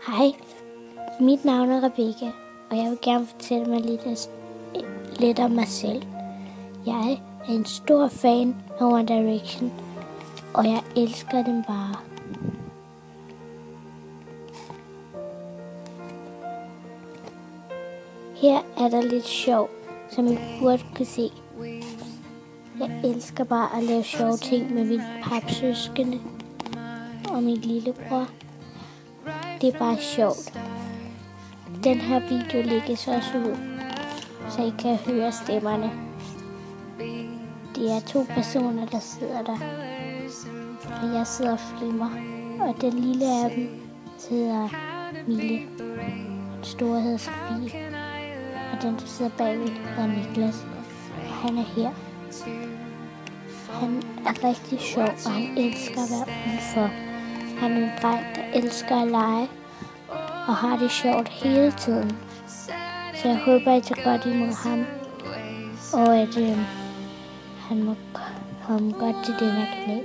Hej, mit navn er Rebecca, og jeg vil gerne fortælle mig lidt om mig selv. Jeg er en stor fan af One Direction, og jeg elsker dem bare. Her er der lidt sjov, som I burde kunne se. Jeg elsker bare at lave sjove ting med mine papsøskende og min lillebror. Det er bare sjovt. Den her video lægges også ud, så I kan høre stemmerne. Det er 2 personer, der sidder der, og jeg sidder og filmer. Og den lille af dem hedder Mille, den store hedder Sofie, og den, der sidder bagved, hedder Niklas, og han er her. Han er rigtig sjov, og han elsker at være udenfor. Han er en dreng, der elsker at lege, og har det sjovt hele tiden. Så jeg håber, I tager godt imod ham, og at han må komme godt til den her kanal.